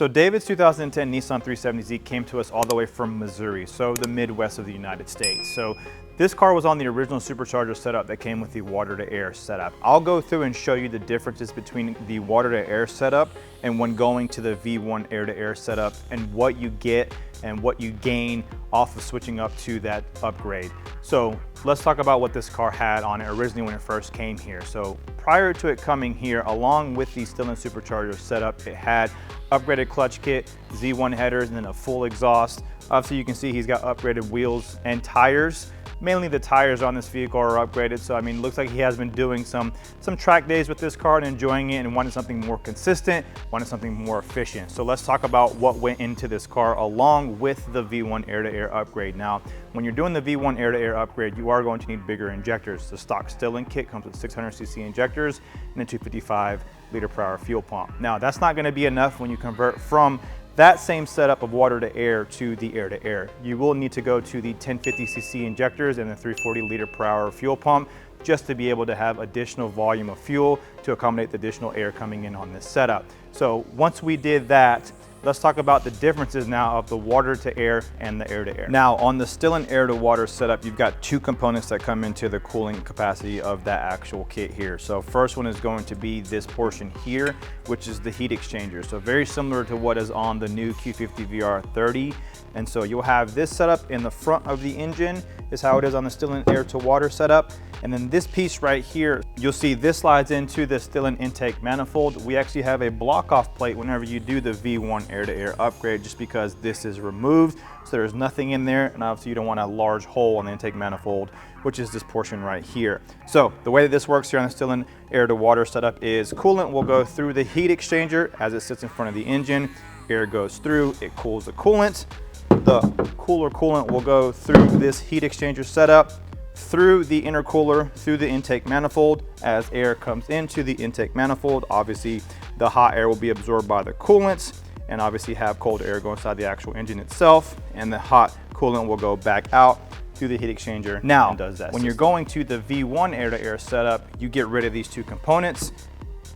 So David's 2010 Nissan 370Z came to us all the way from Missouri, so the Midwest of the United States. So this car was on the original supercharger setup that came with the water to air setup. I'll go through and show you the differences between the water to air setup and when going to the V1 air to air setup, and what you get and what you gain off of switching up to that upgrade. So let's talk about what this car had on it originally when it first came here. So prior to it coming here, along with the stillen supercharger setup, it had upgraded clutch kit, Z1 headers, and then a full exhaust. Obviously you can see he's got upgraded wheels and tires. Mainly the tires on this vehicle are upgraded, so I mean, it looks like he has been doing some track days with this car and enjoying it, and wanted something more consistent, wanted something more efficient. So let's talk about what went into this car along with the V1 air-to-air upgrade. Now, when you're doing the V1 air-to-air upgrade, you are going to need bigger injectors. The stock stillen kit comes with 600cc injectors and a 255 liter per hour fuel pump. Now, that's not going to be enough when you convert from that same setup of water to air to the air to air. You will need to go to the 1050cc injectors and the 340 liter per hour fuel pump just to be able to have additional volume of fuel to accommodate the additional air coming in on this setup. So once we did that, let's talk about the differences now of the water to air and the air to air. Now on the stillen air to water setup, you've got two components that come into the cooling capacity of that actual kit here. So first one is going to be this portion here, which is the heat exchanger. So very similar to what is on the new Q50 VR30. And so you'll have this setup in the front of the engine is how it is on the stillen air to water setup. And then this piece right here, you'll see this slides into the stillen intake manifold. We actually have a block off plate whenever you do the V1 air to air upgrade, just because this is removed. So there's nothing in there. And obviously you don't want a large hole on the intake manifold, which is this portion right here. So the way that this works here on the stillen air to water setup is coolant will go through the heat exchanger as it sits in front of the engine. Air goes through, it cools the coolant. The cooler coolant will go through this heat exchanger setup, through the intercooler, through the intake manifold. As air comes into the intake manifold, obviously the hot air will be absorbed by the coolant and obviously have cold air go inside the actual engine itself, and the hot coolant will go back out through the heat exchanger. Now, when you're going to the V1 air-to-air setup, you get rid of these two components,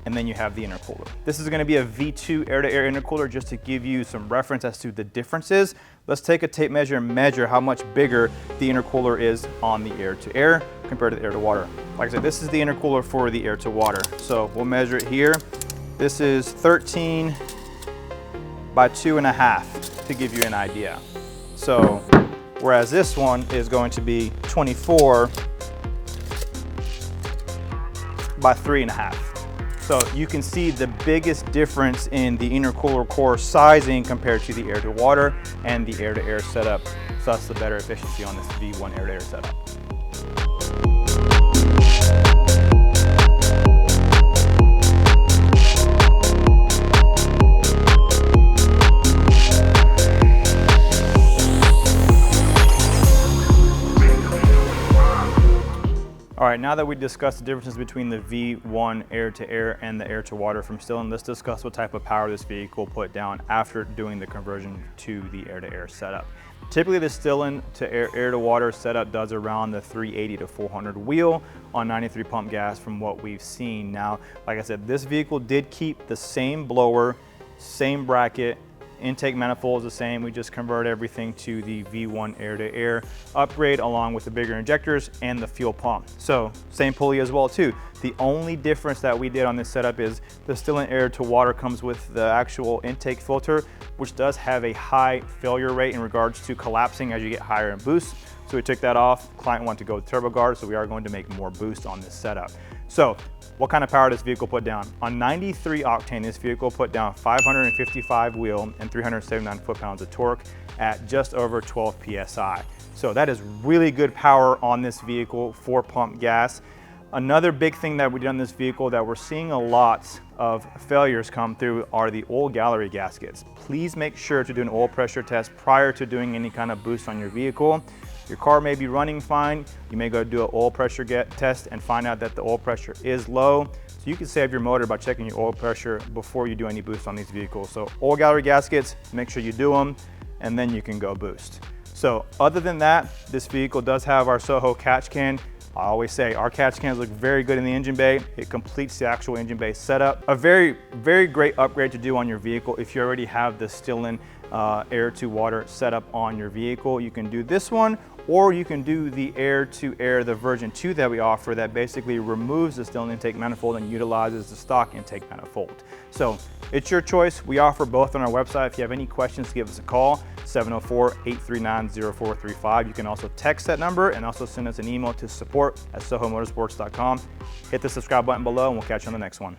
and then you have the intercooler. This is gonna be a V2 air-to-air intercooler, just to give you some reference as to the differences. Let's take a tape measure and measure how much bigger the intercooler is on the air-to-air compared to the air-to-water. Like I said, this is the intercooler for the air-to-water. So we'll measure it here. This is 13 by 2.5 to give you an idea. So, whereas this one is going to be 24 by 3.5. So you can see the biggest difference in the intercooler core sizing compared to the air to water and the air to air setup. So that's the better efficiency on this V1 air to air setup. All right, now that we discussed the differences between the V1 air-to-air and the air-to-water from Stillen, let's discuss what type of power this vehicle put down after doing the conversion to the air-to-air setup. Typically, the Stillen to air-to-water setup does around the 380 to 400 wheel on 93 pump gas from what we've seen. Now, like I said, this vehicle did keep the same blower, same bracket, intake manifold is the same. We just convert everything to the V1 air-to-air upgrade along with the bigger injectors and the fuel pump. So same pulley as well too. The only difference that we did on this setup is the stillen air-to-water comes with the actual intake filter, which does have a high failure rate in regards to collapsing as you get higher in boost. So we took that off. Client wanted to go with turbo guard, so we are going to make more boost on this setup. So what kind of power does this vehicle put down? On 93 octane, this vehicle put down 555 wheel and 379 foot-pounds of torque at just over 12 PSI. So that is really good power on this vehicle for pump gas. Another big thing that we did on this vehicle that we're seeing a lot of failures come through are the oil gallery gaskets. Please make sure to do an oil pressure test prior to doing any kind of boost on your vehicle. Your car may be running fine. You may go do an oil pressure test and find out that the oil pressure is low. So you can save your motor by checking your oil pressure before you do any boost on these vehicles. So oil gallery gaskets, make sure you do them, and then you can go boost. So other than that, this vehicle does have our Soho catch can I always say our catch cans look very good in the engine bay. It completes the actual engine bay setup. A very, very great upgrade to do on your vehicle. If you already have the stillen air to water setup on your vehicle, you can do this one, or you can do the air to air, the version 2 that we offer, that basically removes the stillen intake manifold and utilizes the stock intake manifold. So it's your choice. We offer both on our website. If you have any questions, give us a call, 704-839-0435. You can also text that number and also send us an email to support@sohomotorsports.com. Hit the subscribe button below and we'll catch you on the next one.